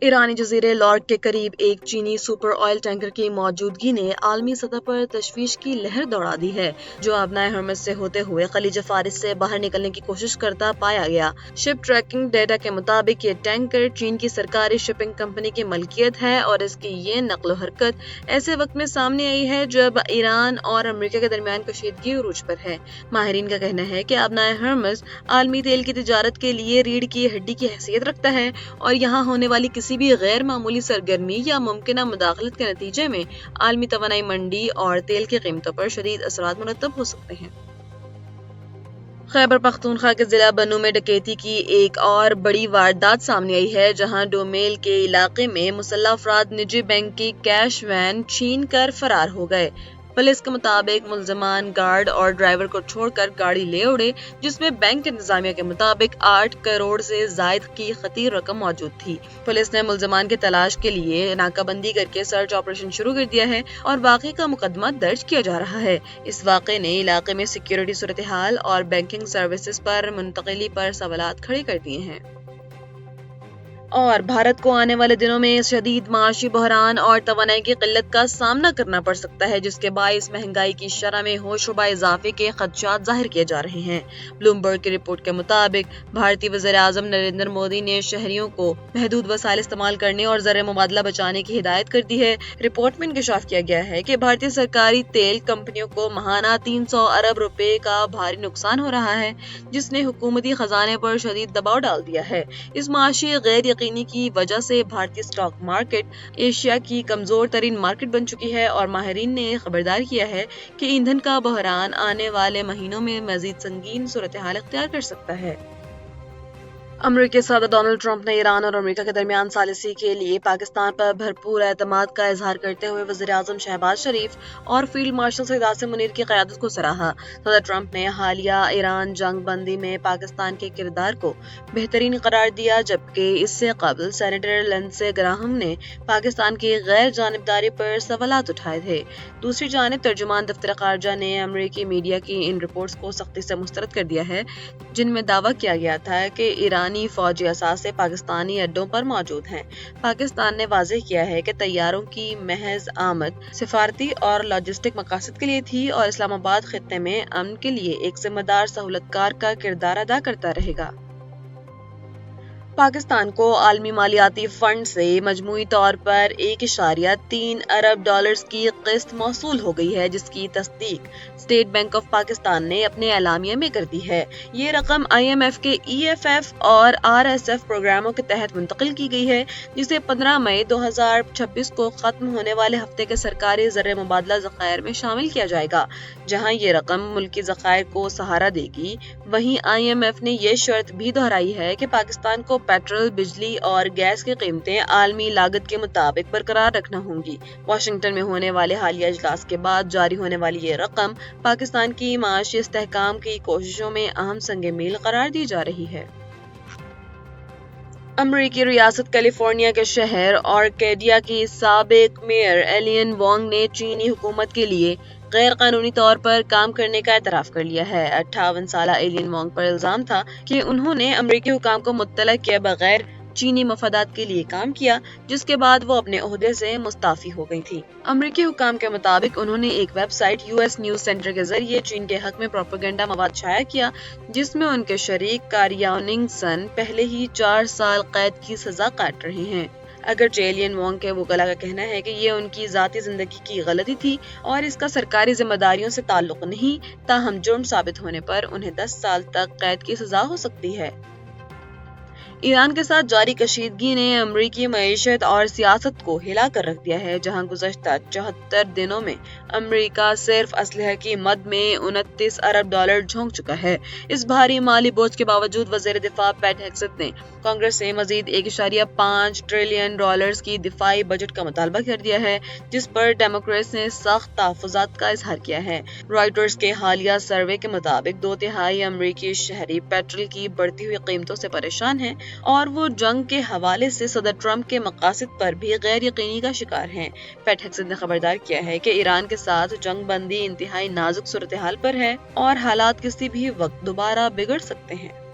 ईरानी जजीरे Lord के करीब एक चीनी सुपर ऑयल टैंकर की मौजूदगी ने आलमी सतह पर तशवीश की लहर दौड़ा दी है, जो अबनाए हर्मस से होते हुए खलीज फारिस से बाहर निकलने की कोशिश करता पाया गया। शिप ट्रैकिंग डेटा के मुताबिक ये टैंकर चीन की सरकारी शिपिंग कंपनी की मलकियत है और इसकी ये नक्लो हरकत ऐसे वक्त में सामने आई है जब ईरान और अमेरिका के दरमियान कशीदगी उरूज पर है। माहिरीन का कहना है कि अबनाए हर्मस आलमी तेल की तिजारत के लिए रीढ़ की हड्डी की हैसियत रखता है और यहाँ होने वाली किसी भी गैर मामूली सरगर्मी या मुमकिन मुदाखलत के नतीजे में आलमी तवानाई मंडी और तेल की कीमतों पर शदीद असरात मुरतब हो सकते हैं। खैबर पख्तूनख्वा के जिला बनू में डकैती की एक और बड़ी वारदात सामने आई है, जहां डोमेल के इलाके में मुसल्लह अफराद निजी बैंक की कैश वैन छीन कर फरार हो गए। पुलिस के मुताबिक मुल्जिमान गार्ड और ड्राइवर को छोड़कर गाड़ी ले उड़े, जिसमें बैंक इंतजामिया के मुताबिक 8 करोड़ से जायद की खतीर रकम मौजूद थी। पुलिस ने मुल्जिमान की तलाश के लिए नाकाबंदी करके सर्च ऑपरेशन शुरू कर दिया है और वाक़े का मुकदमा दर्ज किया जा रहा है। इस वाक़े ने इलाके में सिक्योरिटी सूरत हाल और बैंकिंग सर्विसेज पर मुंतकिली पर सवालात खड़े कर दिए हैं। और भारत को आने वाले दिनों में शदीद माशी बहरान और तवानाई की किल्लत का सामना करना पड़ सकता है, जिसके बाइस महंगाई की शरह में होशरुबा इजाफे के खदशात जाहिर किए जा रहे हैं। ब्लूमबर्ग की रिपोर्ट के मुताबिक भारतीय वज़ीर-ए-आज़म नरेंद्र मोदी ने शहरियों को महदूद वसाइल इस्तेमाल करने और ज़र मुबादला बचाने की हिदायत कर दी है। रिपोर्ट में इंकशाफ किया गया है कि भारतीय सरकारी तेल कंपनियों को माहाना 300 अरब रुपए का भारी नुकसान हो रहा है, जिसने हुकूमती खजाने पर शदीद दबाव डाल दिया है। इस माशी गैर यकीनी की वजह से भारतीय स्टॉक मार्केट एशिया की कमजोर तरीन मार्केट बन चुकी है और माहिरीन ने खबरदार किया है कि ईंधन का बहरान आने वाले महीनों में मजीद संगीन सूरत हाल इख्तियार कर सकता है। अमेरिकी सदर डोनाल्ड ट्रंप ने ईरान और अमेरिका के दरमियान सालिसी के लिए पाकिस्तान पर भरपूर एतमाद का इजहार करते हुए वज़ीर-ए-आज़म शहबाज शरीफ और फील्ड मार्शल सईद आसिम मुनीर की क़यादत को सराहा। सदर ट्रंप ने हालिया ईरान जंग बंदी में पाकिस्तान के किरदार को बेहतरीन करार दिया, जबकि इससे कबल सेनेटर लिंडसे ग्राहम ने पाकिस्तान की गैर जानिबदारी पर सवालात उठाए थे। दूसरी जानिब तर्जुमान दफ्तर खारजा ने अमेरिकी मीडिया की इन रिपोर्ट्स को सख्ती से मुस्तरद कर दिया है, जिनमें दावा किया गया था कि ईरानी फौजी असासे पाकिस्तानी अड्डों पर मौजूद हैं। पाकिस्तान ने वाज़ेह किया है कि तैयारों की महज आमद सिफारती और लॉजिस्टिक मकासद के लिए थी और इस्लामाबाद खित्ते में अमन के लिए एक जिम्मेदार सहूलतकार का किरदार अदा करता रहेगा। पाकिस्तान को आलमी मालियाती फंड से मजमूई तौर पर 1.3 अरब डॉलर्स की किस्त मौसूल हो गई है, जिसकी तस्दीक स्टेट बैंक ऑफ पाकिस्तान ने अपने एलामिया में कर दी है। ये रकम IMF के EFF और RSF प्रोग्रामों के तहत मुंतकिल की गई है, जिसे 15 मई 2026 को खत्म होने वाले हफ्ते के सरकारी ज़र मुबादला ज़खायर में शामिल किया जाएगा। जहां ये रकम मुल्की ज़खायर को सहारा देगी, वहीं IMF ने ये शर्त भी दोहराई है कि पाकिस्तान को पेट्रोल, बिजली और गैस की कीमतें आलमी लागत के मुताबिक बरकरार रखना होंगी। वाशिंगटन में होने वाले हालिया इजलास के बाद जारी होने वाली ये रकम पाकिस्तान की माशी इस्तेहकाम की कोशिशों में अहम संग मील करार दी जा रही है। अमरीकी रियासत कैलिफोर्निया के शहर आर्केडिया की साबिक मेयर एलियन वोंग ने चीनी हुकूमत के लिए गैर कानूनी तौर पर काम करने का एतराफ कर लिया है। 58 साला एलियन वोंग पर इल्जाम था कि उन्होंने अमरीकी हुकाम को मुत्तला किए बगैर चीनी मफादात के लिए काम किया, जिसके बाद वो अपने ओहदे से मुस्ताफी हो गई थी। अमरीकी हुकाम के मुताबिक उन्होंने एक वेबसाइट US न्यूज सेंटर के जरिए चीन के हक में प्रोपेगेंडा मवाद शाया किया, जिसमें उनके शरीक कार्यानिंग सन पहले ही 4 साल कैद की सजा काट रहे हैं। अगर एलियन वोंग के वकला का कहना है कि ये उनकी जाती जिंदगी की गलती थी और इसका सरकारी जिम्मेदारियों से ताल्लुक नहीं, ताहम जुर्म साबित होने पर उन्हें 10 साल तक कैद की सजा हो सकती है। ईरान के साथ जारी कशीदगी ने अमरीकी मईशत और सियासत को हिला कर रख दिया है, जहां गुज़श्ता 74 दिनों में अमरीका सिर्फ असलहे की मद में 29 अरब डॉलर झोंक चुका है। इस भारी माली बोझ के बावजूद वज़ीर दिफा पैट हेग्सेथ ने कांग्रेस से मजीद 1.5 ट्रिलियन डॉलर्स की दिफाई बजट का मुतालबा कर दिया है, जिस पर डेमोक्रेट्स ने सख्त तहफ़्फ़ुज़ात का इजहार किया है। रॉयटर्स के हालिया सर्वे के मुताबिक 2/3 अमरीकी शहरी पेट्रोल की बढ़ती हुई कीमतों से परेशान हैं और वो जंग के हवाले से सदर ट्रंप के मकासद पर भी गैर यकीनी का शिकार हैं। पैट हेग्सेथ ने खबरदार किया है कि ईरान के साथ जंग बंदी इंतहाई नाजुक सूरत हाल पर है और हालात किसी भी वक्त दोबारा बिगड़ सकते हैं।